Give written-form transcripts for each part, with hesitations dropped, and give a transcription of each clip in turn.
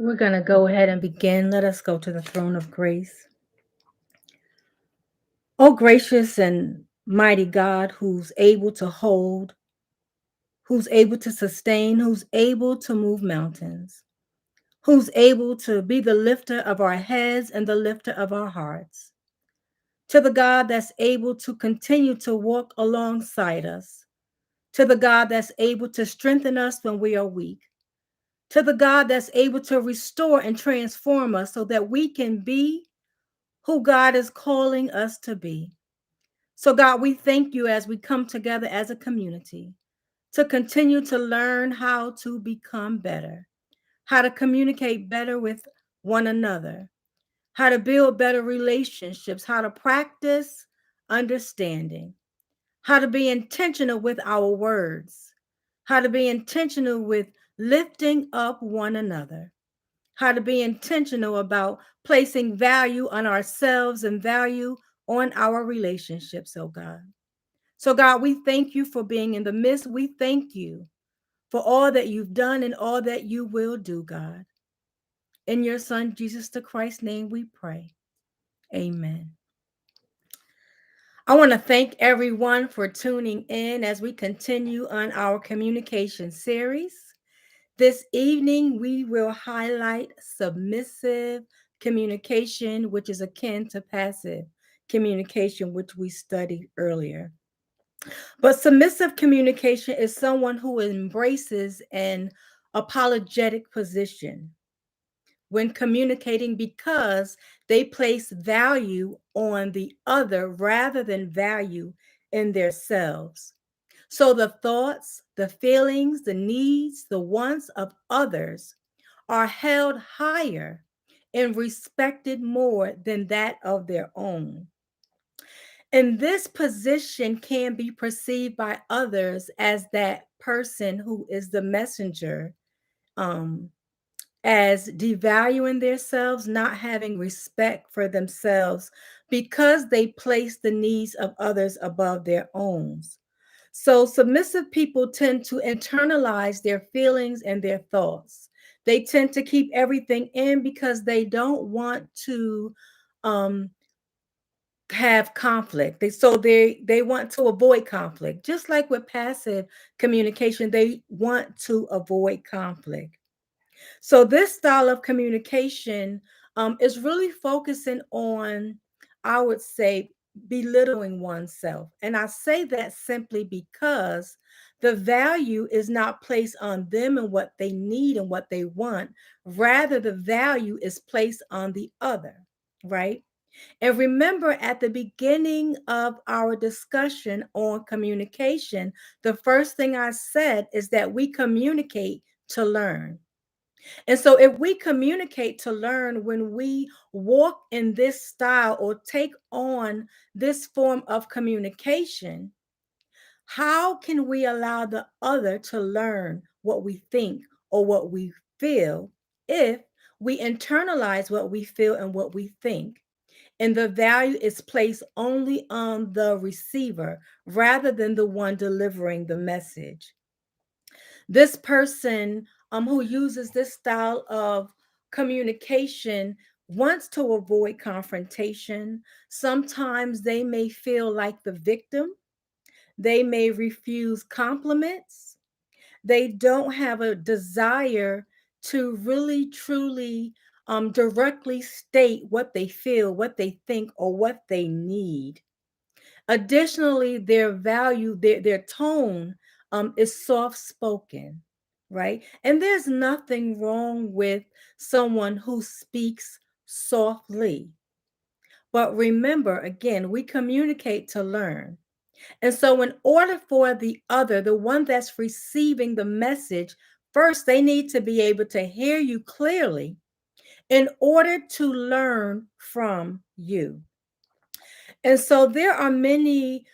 We're going to go ahead and begin. Let us go to the throne of grace. Oh, gracious and mighty God, who's able to hold, who's able to sustain, who's able to move mountains, who's able to be the lifter of our heads and the lifter of our hearts. To the God that's able to continue to walk alongside us. To the God that's able to strengthen us when we are weak. To the God that's able to restore and transform us so that we can be who God is calling us to be. So, God, we thank you as we come together as a community to continue to learn how to become better, how to communicate better with one another, how to build better relationships, how to practice understanding, how to be intentional with our words, how to be intentional with lifting up one another, how to be intentional about placing value on ourselves and value on our relationships, oh God. So, God, we thank you for being in the midst. We thank you for all that you've done and all that you will do, God. In your Son, Jesus the Christ's name, we pray. Amen. I want to thank everyone for tuning in as we continue on our communication series. This evening, we will highlight submissive communication, which is akin to passive communication, which we studied earlier. But submissive communication is someone who embraces an apologetic position when communicating because they place value on the other rather than value in themselves. So the thoughts, the feelings, the needs, the wants of others are held higher and respected more than that of their own. And this position can be perceived by others as that person who is the messenger, um, as devaluing themselves, not having respect for themselves because they place the needs of others above their own. So, submissive people tend to internalize their feelings and their thoughts. They tend to keep everything in because they don't want to um, have conflict. They want to avoid conflict. Just like with passive communication, they want to avoid conflict. So this style of communication is really focusing on, I would say, belittling oneself. And I say that simply because the value is not placed on them and what they need and what they want. Rather, the value is placed on the other, right? And remember, at the beginning of our discussion on communication, the first thing I said is that we communicate to learn. And so, if we communicate to learn, when we walk in this style or take on this form of communication, how can we allow the other to learn what we think or what we feel if we internalize what we feel and what we think? And the value is placed only on the receiver rather than the one delivering the message. This person who uses this style of communication wants to avoid confrontation. Sometimes they may feel like the victim, they may refuse compliments, they don't have a desire to really truly directly state what they feel, what they think, or what they need. Additionally, their value, their tone is soft spoken, right? And there's nothing wrong with someone who speaks softly. But remember, again, we communicate to learn. And so, in order for the other, the one that's receiving the message, first they need to be able to hear you clearly in order to learn from you. And so, there are many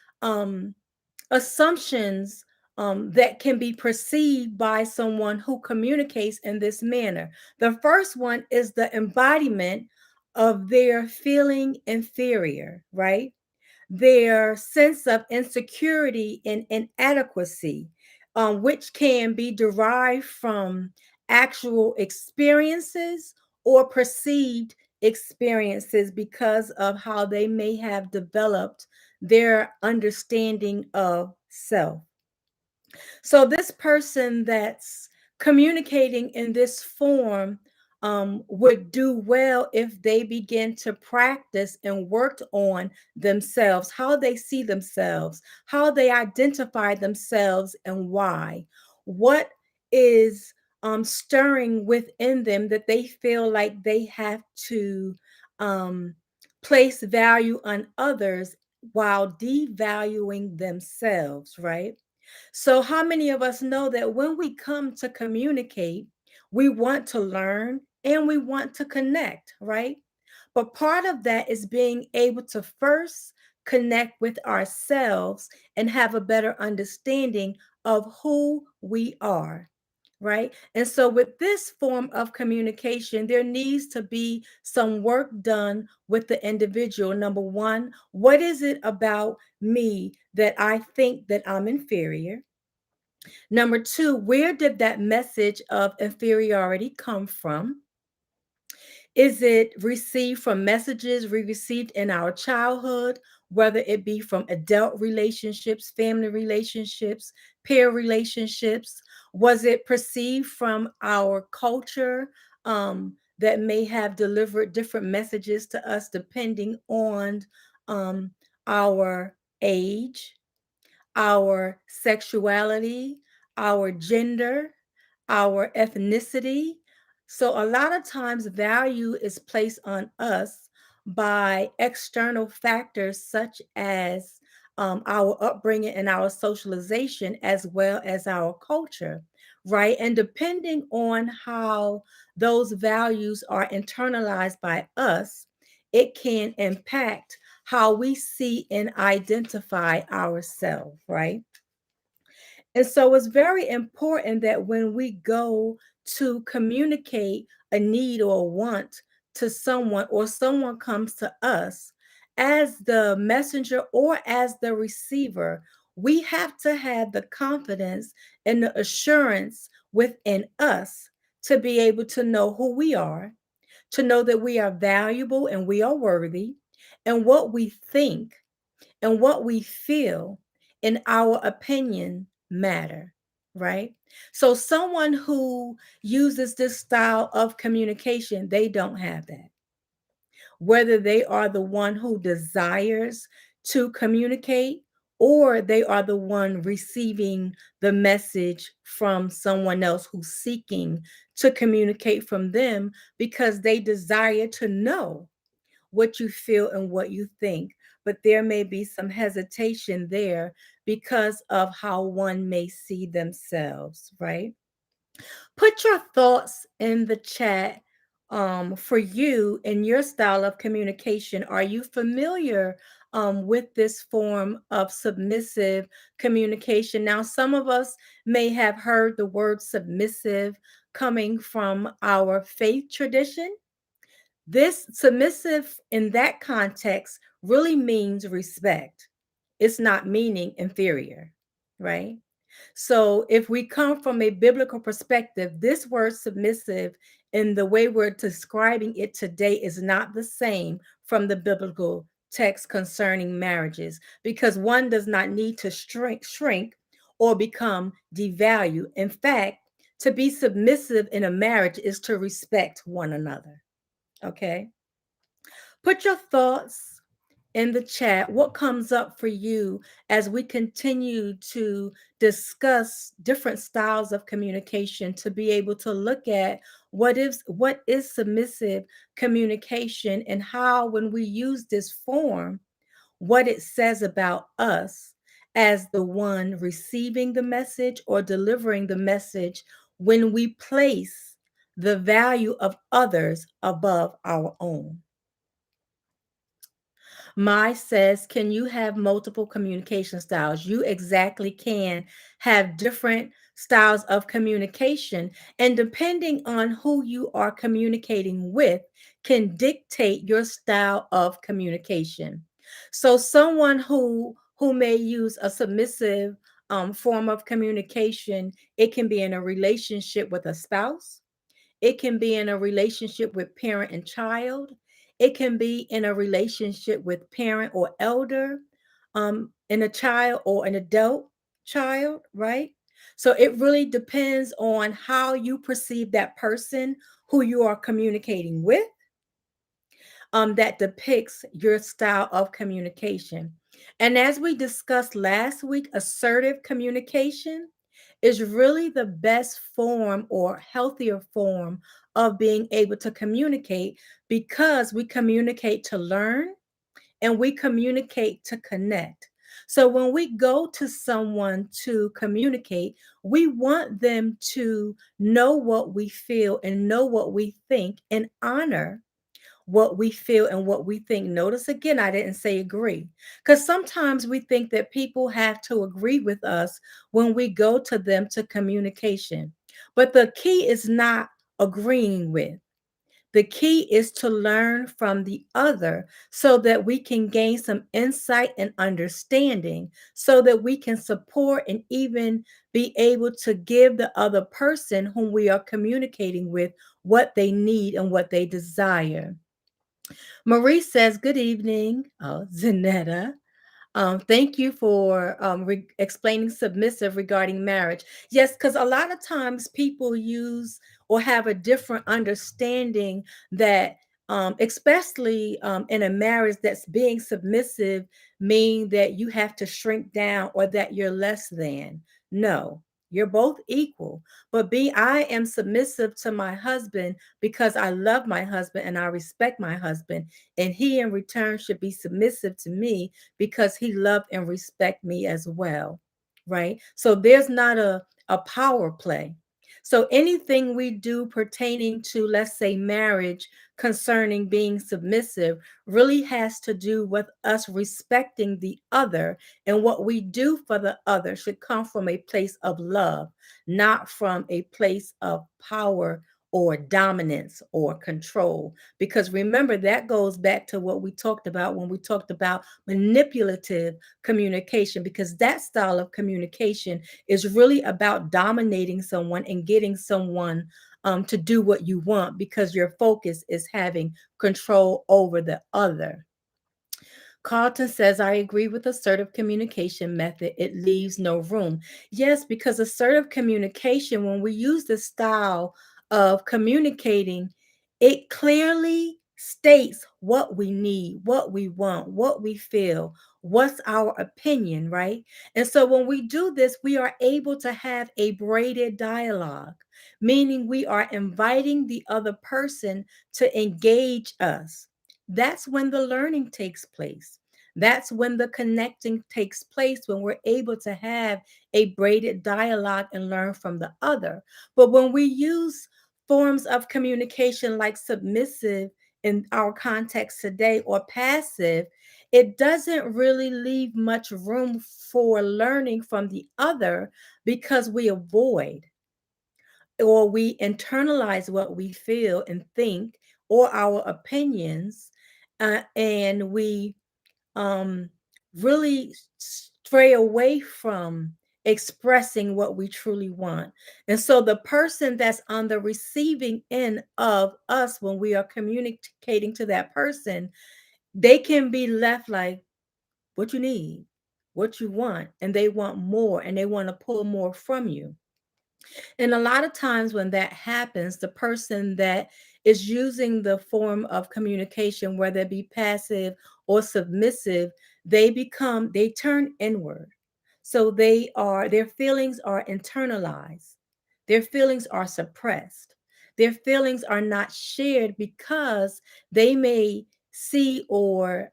assumptions that can be perceived by someone who communicates in this manner. The first one is the embodiment of their feeling inferior, right? Their sense of insecurity and inadequacy, which can be derived from actual experiences or perceived experiences because of how they may have developed their understanding of self. So, this person that's communicating in this form would do well if they begin to practice and worked on themselves, how they see themselves, how they identify themselves, and why. What is stirring within them that they feel like they have to um, place value on others while devaluing themselves, right? So, how many of us know that when we come to communicate, we want to learn and we want to connect, right? But part of that is being able to first connect with ourselves and have a better understanding of who we are, right? And so, with this form of communication, there needs to be some work done with the individual. Number one, what is it about me that I think that I'm inferior? Number two, where did that message of inferiority come from? Is it received from messages we received in our childhood, whether it be from adult relationships, family relationships, peer relationships? Was it perceived from our culture that may have delivered different messages to us depending on um, our age, our sexuality, our gender, our ethnicity? So, a lot of times, value is placed on us by external factors such as our upbringing and our socialization, as well as our culture, right? And depending on how those values are internalized by us, it can impact how we see and identify ourselves, right? And so it's very important that when we go to communicate a need or a want to someone, or someone comes to us as the messenger or as the receiver, we have to have the confidence and the assurance within us to be able to know who we are, to know that we are valuable and we are worthy, and what we think and what we feel in our opinion matter, right? So someone who uses this style of communication, they don't have that. Whether they are the one who desires to communicate or they are the one receiving the message from someone else who's seeking to communicate from them because they desire to know what you feel and what you think. But there may be some hesitation there because of how one may see themselves, right? Put your thoughts in the chat for you and your style of communication. Are you familiar with this form of submissive communication? Now, some of us may have heard the word submissive coming from our faith tradition. This submissive in that context really means respect. It's not meaning inferior, right? So if we come from a biblical perspective, this word submissive in the way we're describing it today is not the same from the biblical text concerning marriages, because one does not need to shrink or become devalued. In fact, to be submissive in a marriage is to respect one another. Okay. Put your thoughts in the chat. What comes up for you as we continue to discuss different styles of communication to be able to look at what is submissive communication and how, when we use this form, what it says about us as the one receiving the message or delivering the message when we place the value of others above our own. My says, can you have multiple communication styles? You exactly can have different styles of communication. And depending on who you are communicating with, can dictate your style of communication. So someone who may use a submissive form of communication, it can be in a relationship with a spouse. It can be in a relationship with parent and child. It can be in a relationship with parent or elder, in a child or an adult child, right? So it really depends on how you perceive that person who you are communicating with, that depicts your style of communication. And as we discussed last week, assertive communication is really the best form or healthier form of being able to communicate, because we communicate to learn and we communicate to connect. So when we go to someone to communicate, we want them to know what we feel and know what we think and honor what we feel and what we think. Notice again, I didn't say agree, because sometimes we think that people have to agree with us when we go to them to communication. But the key is not agreeing with. The key is to learn from the other so that we can gain some insight and understanding, so that we can support and even be able to give the other person whom we are communicating with what they need and what they desire. Marie says, good evening, Zanetta. Thank you for explaining submissive regarding marriage. Yes, because a lot of times people use or have a different understanding that, especially in a marriage, that's being submissive mean that you have to shrink down or that you're less than. No, you're both equal. But I am submissive to my husband because I love my husband and I respect my husband, and he in return should be submissive to me because he loved and respect me as well, right? So there's not a power play. So anything we do pertaining to, let's say, marriage, concerning being submissive, really has to do with us respecting the other, and what we do for the other should come from a place of love, not from a place of power or dominance or control. Because remember, that goes back to what we talked about when we talked about manipulative communication, because that style of communication is really about dominating someone and getting someone to do what you want, because your focus is having control over the other. Carlton says, I agree with assertive communication method. It leaves no room. Yes, because assertive communication, when we use the style of communicating, it clearly states what we need, what we want, what we feel, what's our opinion, right? And so when we do this, we are able to have a braided dialogue, meaning we are inviting the other person to engage us. That's when the learning takes place. That's when the connecting takes place, when we're able to have a braided dialogue and learn from the other. But when we use forms of communication like submissive in our context today, or passive, it doesn't really leave much room for learning from the other, because we avoid or we internalize what we feel and think, or our opinions, and we um, really stray away from expressing what we truly want. And so the person that's on the receiving end of us, when we are communicating to that person, they can be left like, what you need, what you want, and they want more, and they want to pull more from you. And a lot of times when that happens, the person that is using the form of communication, whether it be passive or submissive, they turn inward. So their feelings are internalized. Their feelings are suppressed. Their feelings are not shared, because they may see or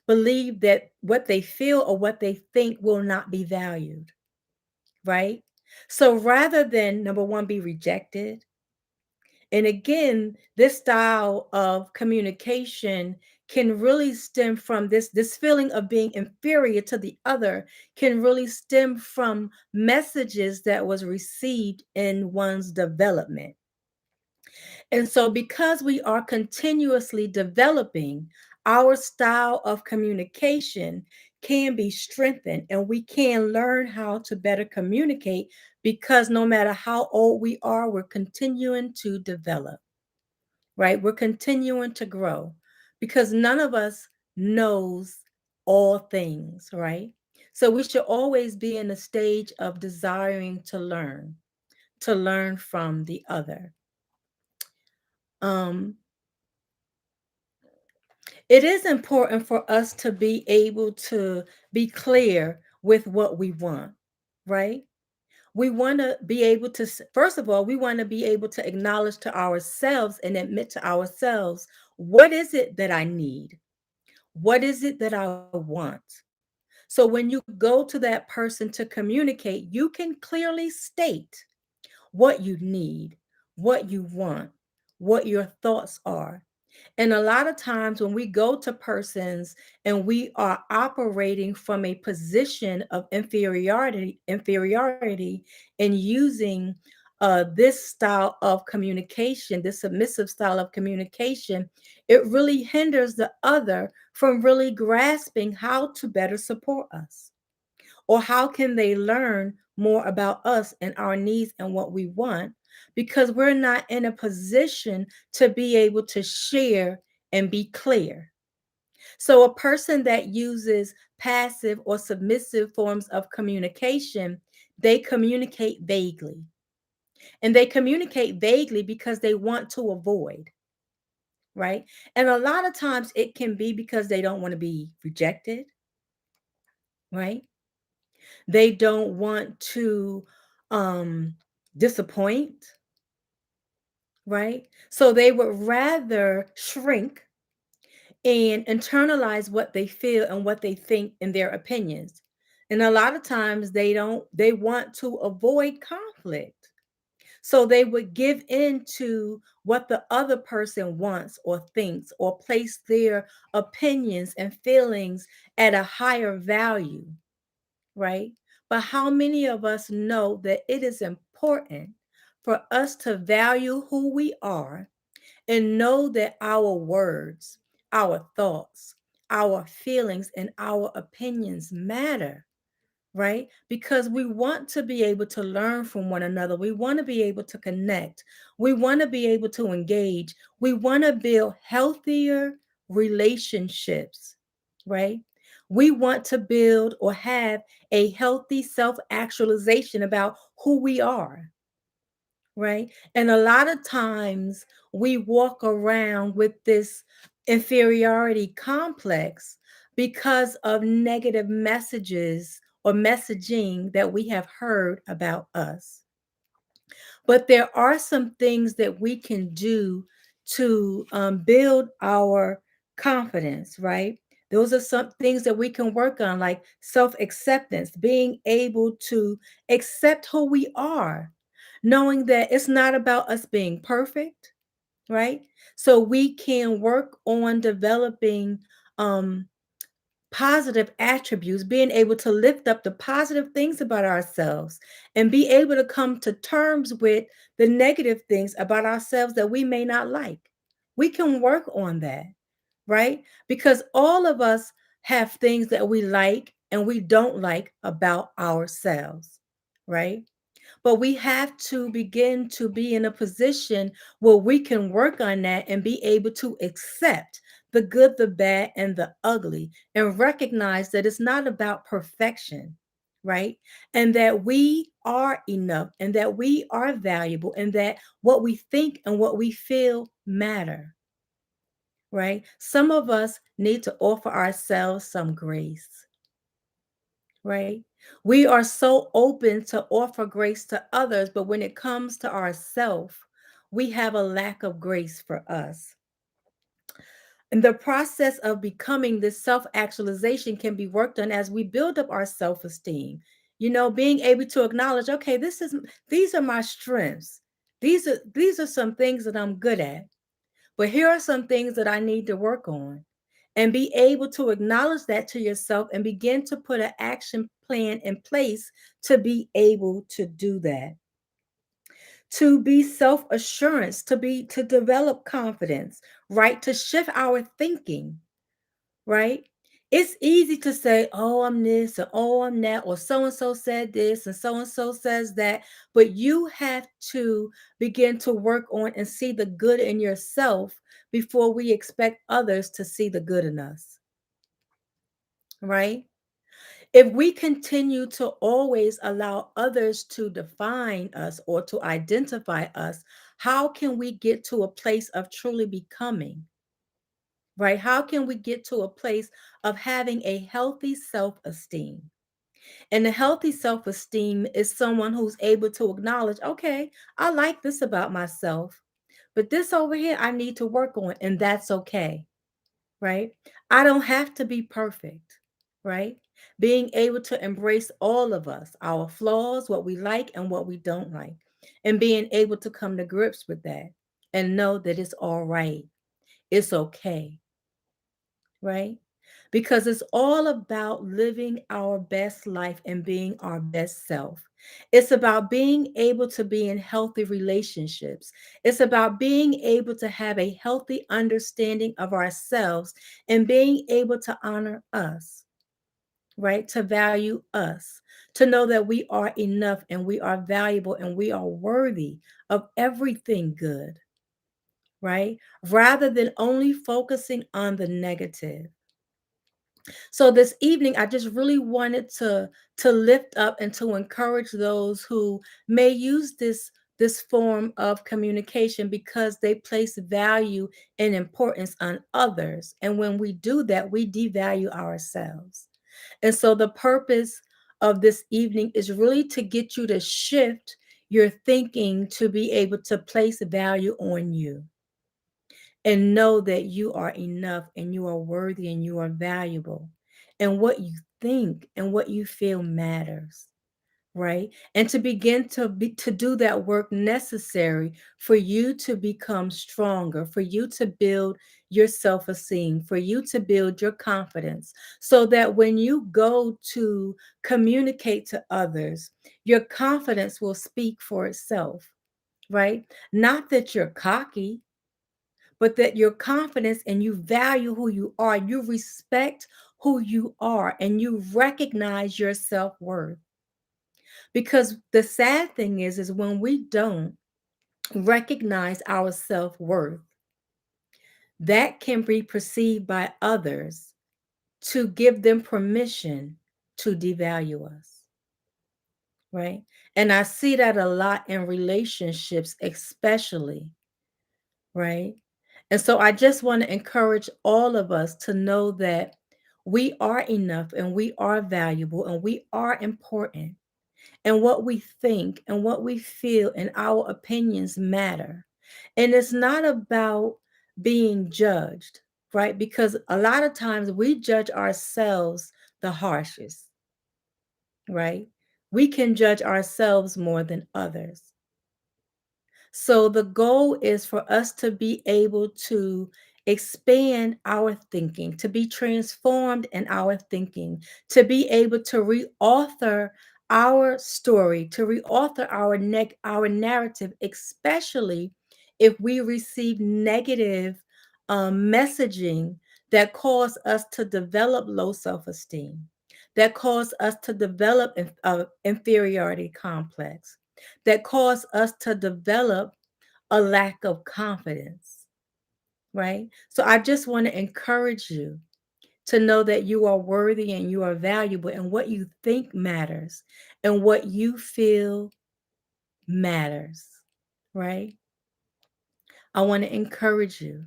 believe that what they feel or what they think will not be valued, right? So rather than, number one, be rejected, and again, this style of communication can really stem from this feeling of being inferior to the other, can really stem from messages that was received in one's development. And so, because we are continuously developing, our style of communication can be strengthened, and we can learn how to better communicate, because no matter how old we are, we're continuing to develop, right? We're continuing to grow, because none of us knows all things, right? So we should always be in a stage of desiring to learn from the other. Um, it is important for us to be able to be clear with what we want, right? We want to be able to, first of all, we want to be able to acknowledge to ourselves and admit to ourselves, what is it that I need? What is it that I want? So when you go to that person to communicate, you can clearly state what you need, what you want, what your thoughts are. And a lot of times when we go to persons and we are operating from a position of inferiority and using this style of communication, this submissive style of communication, it really hinders the other from really grasping how to better support us, or how can they learn more about us and our needs and what we want, because we're not in a position to be able to share and be clear. So a person that uses passive or submissive forms of communication, they communicate vaguely. And they communicate vaguely because they want to avoid, right? And a lot of times it can be because they don't want to be rejected, right? They don't want to um, disappoint, right? So they would rather shrink and internalize what they feel and what they think in their opinions. And a lot of times they want to avoid conflict. So they would give in to what the other person wants or thinks, or place their opinions and feelings at a higher value, right? But how many of us know that it is important for us to value who we are and know that our words, our thoughts, our feelings, and our opinions matter, right? Because we want to be able to learn from one another. We want to be able to connect. We want to be able to engage. We want to build healthier relationships, right? We want to build or have a healthy self actualization about who we are, right? And a lot of times we walk around with this inferiority complex because of negative messages or messaging that we have heard about us. But there are some things that we can do to build our confidence, right? Those are some things that we can work on, like self acceptance, being able to accept who we are, knowing that it's not about us being perfect, right? So we can work on developing um, positive attributes, being able to lift up the positive things about ourselves and be able to come to terms with the negative things about ourselves that we may not like. We can work on that, right? Because all of us have things that we like and we don't like about ourselves, right? But we have to begin to be in a position where we can work on that and be able to accept the good, the bad, and the ugly, and recognize that it's not about perfection, right? And that we are enough, and that we are valuable, and that what we think and what we feel matter, right? Some of us need to offer ourselves some grace, right? We are so open to offer grace to others, but when it comes to ourselves, we have a lack of grace for us. And the process of becoming this self actualization can be worked on as we build up our self esteem. You know, being able to acknowledge, okay, these are my strengths. These are some things that I'm good at. But here are some things that I need to work on. And be able to acknowledge that to yourself and begin to put an action plan in place to be able to do that. To be self-assurance, to develop confidence, right? To shift our thinking, right? It's easy to say, oh, I'm this, or oh, I'm that, or so and so said this, and so says that. But you have to begin to work on and see the good in yourself before we expect others to see the good in us, right? If we continue to always allow others to define us or to identify us, how can we get to a place of truly becoming, right? How can we get to a place of having a healthy self esteem? And a healthy self esteem is someone who's able to acknowledge, okay, I like this about myself, but this over here I need to work on, and that's okay, right? I don't have to be perfect, right? Being able to embrace all of us, our flaws, what we like and what we don't like, and being able to come to grips with that and know that it's all right, it's okay, right? Because it's all about living our best life and being our best self. It's about being able to be in healthy relationships. It's about being able to have a healthy understanding of ourselves and being able to honor us, right? To value us, to know that we are enough and we are valuable and we are worthy of everything good, right? Rather than only focusing on the negative. So this evening, I just really wanted to lift up and to encourage those who may use this form of communication because they place value and importance on others. And when we do that, we devalue ourselves. And so the purpose of this evening is really to get you to shift your thinking to be able to place value on you and know that you are enough and you are worthy and you are valuable. And what you think and what you feel matters, right? And to begin to do that work necessary for you to become stronger, for you to build your self-esteem, for you to build your confidence, so that when you go to communicate to others, your confidence will speak for itself, right? Not that you're cocky, but that your confidence and you value who you are, you respect who you are, and you recognize your self-worth. Because the sad thing is when we don't recognize our self-worth, that can be perceived by others to give them permission to devalue us, right? And I see that a lot in relationships, especially, right? And so I just want to encourage all of us to know that we are enough and we are valuable and we are important. And what we think and what we feel and our opinions matter. And it's not about being judged, right? Because a lot of times we judge ourselves the harshest, right? We can judge ourselves more than others. So the goal is for us to be able to expand our thinking, to be transformed in our thinking, to be able to reauthor our story, to reauthor our narrative, especially if we receive negative messaging that cause us to develop low self-esteem, that cause us to develop inferiority complex, that cause us to develop a lack of confidence, right? So I just want to encourage you to know that you are worthy and you are valuable, and what you think matters and what you feel matters, right? I want to encourage you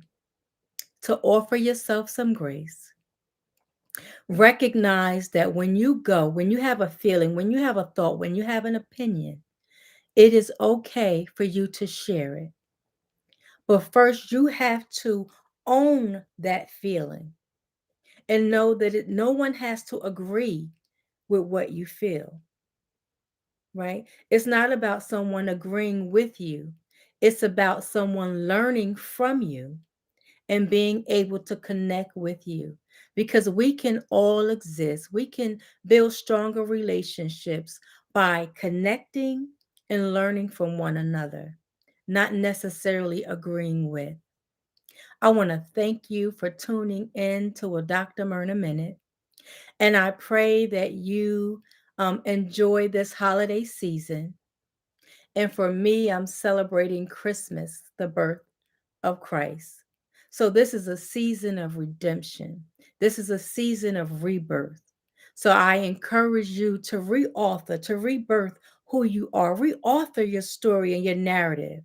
to offer yourself some grace. Recognize that when you go, when you have a feeling, when you have a thought, when you have an opinion, it is okay for you to share it. But first, you have to own that feeling and know that no one has to agree with what you feel, right? It's not about someone agreeing with you, it's about someone learning from you and being able to connect with you, because we can all exist. We can build stronger relationships by connecting and learning from one another, not necessarily agreeing with. I want to thank you for tuning in to a Dr. Myrna Minute. And I pray that you enjoy this holiday season. And for me, I'm celebrating Christmas, the birth of Christ. So this is a season of redemption. This is a season of rebirth. So I encourage you to reauthor, to rebirth who you are, reauthor your story and your narrative,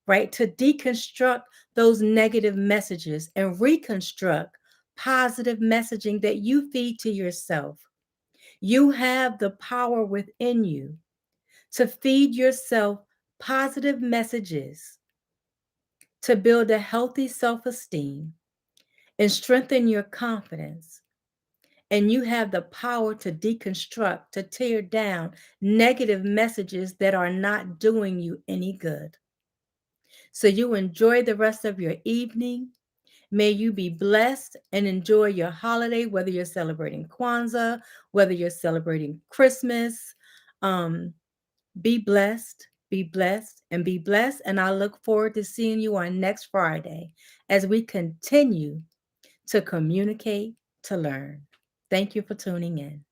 right? To deconstruct those negative messages and reconstruct positive messaging that you feed to yourself. You have the power within you to feed yourself positive messages, to build a healthy self esteem and strengthen your confidence. And you have the power to deconstruct, to tear down negative messages that are not doing you any good. So you enjoy the rest of your evening. May you be blessed and enjoy your holiday, whether you're celebrating Kwanzaa, whether you're celebrating Christmas. Um, be blessed, be blessed, and be blessed. And I look forward to seeing you on next Friday as we continue to communicate to learn. Thank you for tuning in.